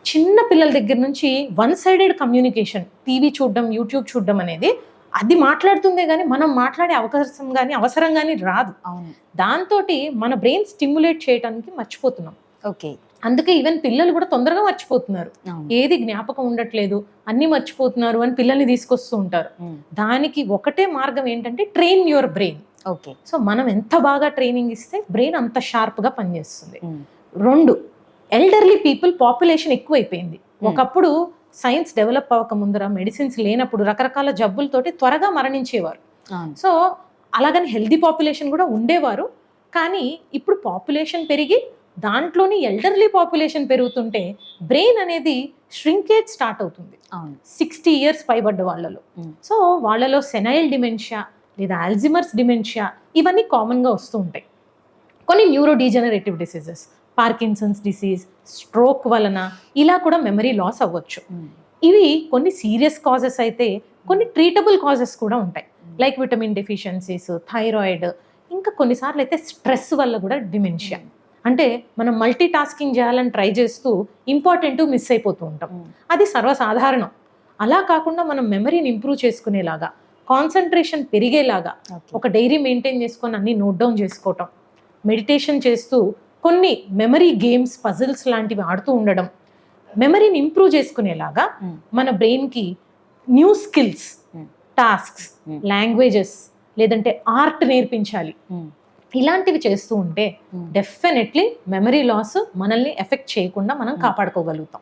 చిన్న పిల్లల దగ్గర నుంచి వన్ సైడెడ్ కమ్యూనికేషన్, టీవీ చూడడం, యూట్యూబ్ చూడడం అనేది అది మాట్లాడుతుందే కానీ మనం మాట్లాడే అవసరం కానీ రాదు. దాంతో మన బ్రెయిన్ స్టిమ్యులేట్ చేయడానికి మర్చిపోతున్నాం. ఓకే, అందుకే ఈవెన్ పిల్లలు కూడా తొందరగా మర్చిపోతున్నారు. ఏది జ్ఞాపకం ఉండట్లేదు, అన్ని మర్చిపోతున్నారు అని పిల్లల్ని తీసుకొస్తూ ఉంటారు. దానికి ఒకటే మార్గం ఏంటంటే train your brain. Okay, so మనం ఎంత బాగా ట్రైనింగ్ ఇస్తే బ్రెయిన్ అంత షార్ప్గా పనిచేస్తుంది. 2, ఎల్డర్లీ పీపుల్ పాపులేషన్ ఎక్కువైపోయింది. ఒకప్పుడు సైన్స్ డెవలప్ అవ్వక ముందర, మెడిసిన్స్ లేనప్పుడు రకరకాల జబ్బులతోటి త్వరగా మరణించేవారు. సో అలాగని హెల్దీ పాపులేషన్ కూడా ఉండేవారు. కానీ ఇప్పుడు పాపులేషన్ పెరిగి దాంట్లోని ఎల్డర్లీ పాపులేషన్ పెరుగుతుంటే బ్రెయిన్ అనేది ష్రింకేజ్ స్టార్ట్ అవుతుంది 60 years పైబడ్డ వాళ్ళలో. సో వాళ్ళలో సెనైల్ డిమెన్షియా లేదా ఆల్జిమర్స్ డిమెన్షియా ఇవన్నీ కామన్గా వస్తూ ఉంటాయి. కొన్ని neuro degenerative diseases, Parkinson's disease, stroke వలన ఇలా కూడా మెమరీ లాస్ అవ్వచ్చు. ఇవి కొన్ని సీరియస్ కాజెస్ అయితే కొన్ని ట్రీటబుల్ కాజెస్ కూడా ఉంటాయి. లైక్ విటమిన్ డెఫిషియన్సీస్, థైరాయిడ్, ఇంకా కొన్నిసార్లు అయితే స్ట్రెస్ వల్ల కూడా డిమెన్షియా. అంటే మనం మల్టీ టాస్కింగ్ చేయాలని ట్రై చేస్తూ ఇంపార్టెంట్ మిస్ అయిపోతూ ఉంటాం. అది సర్వసాధారణం. అలా కాకుండా మనం మెమరీని ఇంప్రూవ్ చేసుకునేలాగా, కాన్సన్ట్రేషన్ పెరిగేలాగా ఒక డైరీ మెయింటైన్ చేసుకొని అన్ని నోట్ డౌన్ చేసుకోవటం, మెడిటేషన్ చేస్తూ కొన్ని మెమరీ గేమ్స్, పజిల్స్ లాంటివి ఆడుతూ ఉండడం, మెమరీని ఇంప్రూవ్ చేసుకునేలాగా మన బ్రెయిన్కి న్యూ స్కిల్స్, టాస్క్స్, లాంగ్వేజెస్ లేదంటే ఆర్ట్ నేర్పించాలి. ఇలాంటివి చేస్తూ ఉంటే డెఫినెట్లీ మెమరీ లాస్ మనల్ని ఎఫెక్ట్ చేయకుండా మనం కాపాడుకోగలుగుతాం.